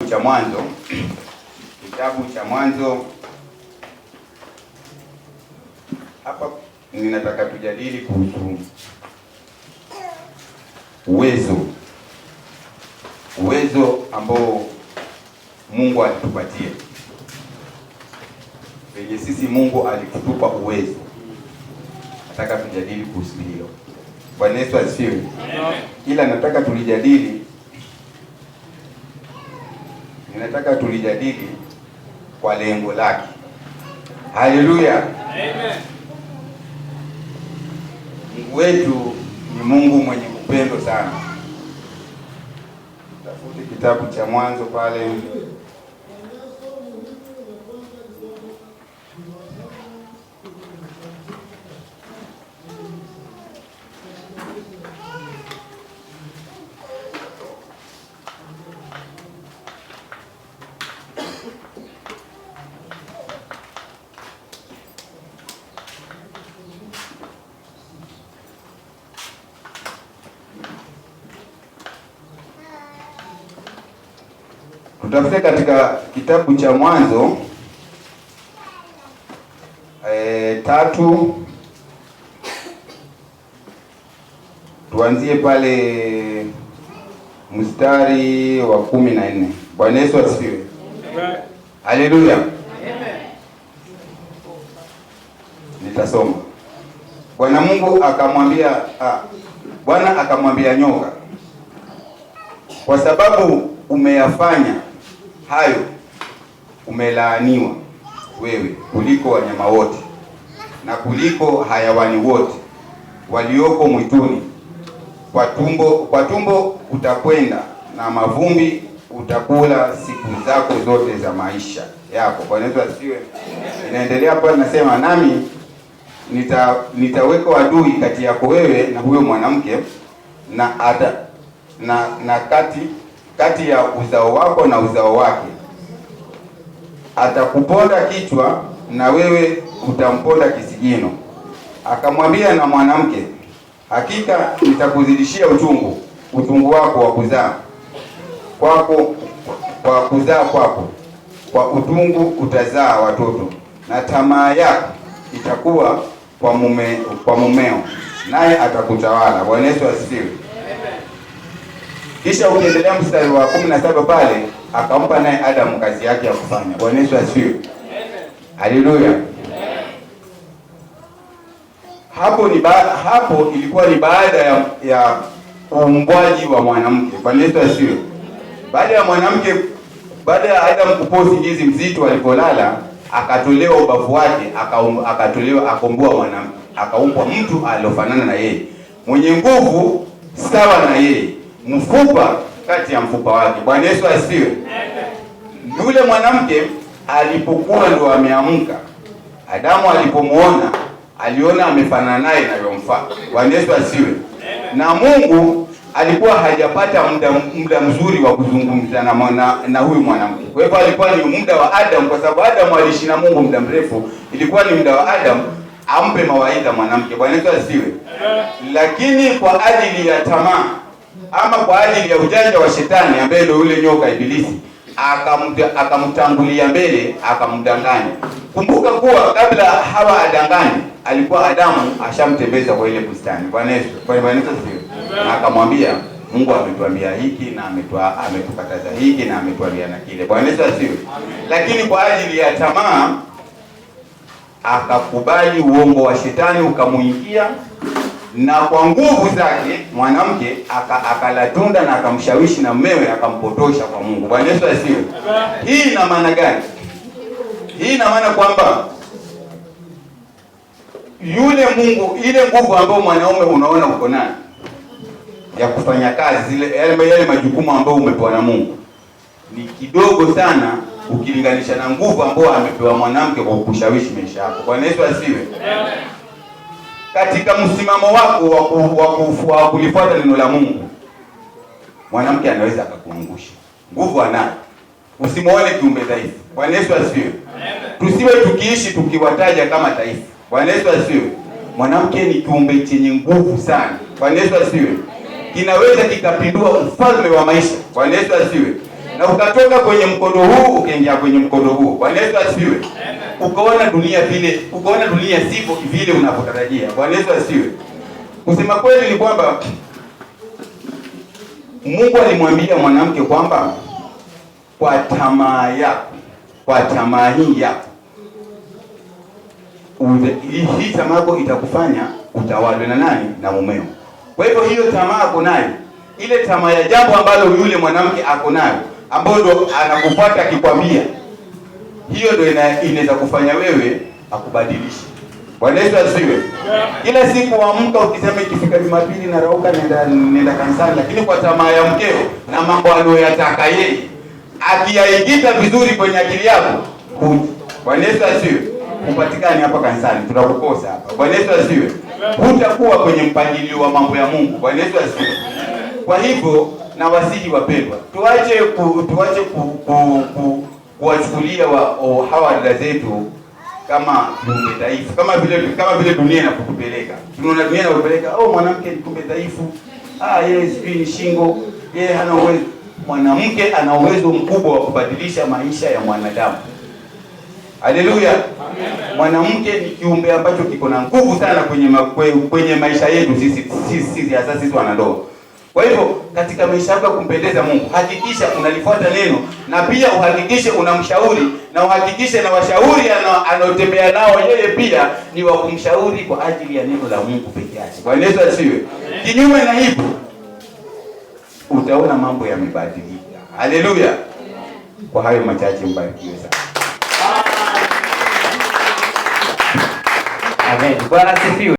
cha Mwanzo. Kitabu cha Mwanzo. Hapa ninataka tujadili kuhusu uwezo ambao Mungu alitupatia. Wenye sisi Mungu alitupa uwezo. Nataka tujadili kuhusu hilo. Bwana Yesu asifiwe. Ila nataka tulijadili kwa lengo lake. Haleluya. Amen. Mungu wetu ni Mungu mwenye upendo sana. Tafute kitabu cha Mwanzo pale. Tutafute katika kitabu cha Mwanzo 3, tuanzie pale mstari wa 14. Bwana Yesu asifiwe. Haleluya. Amen. Nitasoma. Bwana akamwambia nyoka, kwa sababu umeyafanya hayo, umelaaniwa wewe kuliko wanyama wote na kuliko hayawani wote walioko mwituni. Kwa tumbo utakwenda na mavumbi utakula siku zako zote za maisha yako. Bwana Yesu asifiwe. Inaendelea hapa, nasema nami nitaweka adui kati yako wewe na huyo mwanamke na kati ya uzao wako na uzao wake. Atakuponda kichwa na wewe utamponda kisigino. Akamwambia na mwanamke, hakika nitakuzidishia utungu wako wa kuzaa kwako, kwa utungu utazaa watoto, na tamaa yako itakuwa kwa mumeo, naye atakutawala. Bwana Yesu asifiwe. Kisha ukiendelea mstari wa 17 pale, akampa naye Adamu kazi yake ya kufanya. Bwana Yesu asifiwe. Haleluya. Hapo ilikuwa ni baada ya uumbwaji wa mwanamke. Bwana Yesu asifiwe. Baada ya Adamu kupoa usingizi mzito alipolala, akatolewa ubavu wake, akaumbwa mwanamke, akaumbwa mtu aliofanana na yeye, mwenye nguvu sawa na yeye, mfupa kati ya mfupa wake. Bwana Yesu asifiwe. Yule mwanamke alipokuwa ndo ameamka, Adamu alipomuona, aliona amefanana naye na yomfaa. Bwana Yesu asifiwe. Na Mungu alikuwa hajapata muda mzuri wa kuzungumza na huyu mwanamke. Kwa hivyo alikuwa ni muda wa Adam, kwa sababu Adam aliishi na Mungu muda mrefu. Ilikuwa ni muda wa Adam ampe mawaidha mwanamke. Bwana Yesu asifiwe. Lakini kwa ajili ya tamaa ama kwa ajili ya ujanja wa shetani ambaye ndio yule nyoka Ibilisi, akamtangulia mbele, akamdanganya. Kumbuka kuwa kabla Hawa adanganye, alikuwa Adamu ashamtembeza kwa ile bustani. Bwana Yesu asifiwe. Na akamwambia, Mungu ametuambia hiki na ametukataza hiki na ametuambia na kile. Bwana Yesu asifiwe. Lakini kwa ajili ya tamaa akakubali uongo wa shetani ukamuingia, na kwa nguvu zake mwanamke akala tunda na akamshawishi na mumewe akampotosha kwa Mungu. Bwana Yesu asifiwe. Hii ina maana gani? Hii ina maana kwamba yule Mungu, ile nguvu ambayo mwanaume unaona uko nayo ya kufanya kazi yale majukumu ambayo umepewa na Mungu, ni kidogo sana ukilinganisha na nguvu ambayo amepewa mwanamke kwa kushawishi maisha yako. Bwana Yesu asifiwe. Katika msimamo wako wa kulifuata neno la Mungu, mwanamke anaweza akakuangusha. Nguvu anayo. Usimuone kiumbe dhaifu. Bwana Yesu asifiwe. Tusiwe tukiishi tukiwataja kama dhaifu. Bwana Yesu asifiwe. Mwanamke ni kiumbe chenye nguvu sana. Bwana Yesu asifiwe. Kinaweza kikapindua ufalme wa maisha. Bwana Yesu asifiwe. na ukatoka kwenye mkondo huu ukaingia kwenye mkondo huu. Bwana Yesu asifiwe. Ukaona dunia sivyo vile unapotarajia. Bwana Yesu asifiwe. Kusema kweli ni kwamba Mungu alimwambia mwanamke kwamba kwa tamaa yako, kwa tamaa hii yako, hii tamaa yako itakufanya utawalwe na nani? Na mumeo. Kwa hivyo hiyo tamaa ako nayo, ile tamaa ya jambo ambalo yule mwanamke ako nayo, ambayo ndo anakufuata akikwambia, hiyo ndo inaweza kufanya wewe akubadilishe. Bwana Yesu asifiwe. Kila siku amka ukisema ikifika Jumapili na rauka nenda kanisani, lakini kwa tamaa ya mkeo na mambo anayoyataka yeye, akiyaingiza vizuri kwenye akili yako, Bwana Yesu asifiwe, upatikane hapa kanisani, tunakukosa hapa. Bwana Yesu asifiwe. Hutakuwa kwenye mpangilio wa mambo ya Mungu. Bwana Yesu asifiwe. Kwa hivyo na wasihi wapendwa, tuache kuwachukulia hawa dada zetu kama kiumbe dhaifu, kama vile dunia inakupeleka. Tunaona dunia inakupeleka, mwanamke ni kiumbe dhaifu, yeye sijui ni shingo, yeye hana uwezo. Mwanamke ana uwezo mkubwa wa kubadilisha maisha ya mwanadamu. Haleluya. Mwanamke ni kiumbe ambacho kiko na nguvu sana kwenye maisha yetu sisi wanandoa. Kwa hivyo katika maisha yako kumpendeza Mungu, hakikisha unalifuata neno, na pia uhakikishe unamshauri, na uhakikishe na washauri anaotembea nao yeye pia ni wa kumshauri kwa ajili ya neno la Mungu pekee yake. Bwana Yesu asifiwe. Kinyume na hivyo utaona mambo yamebadilika. Haleluya. Kwa hayo machache mbarikiwe sana. Amen. Bwana asifiwe.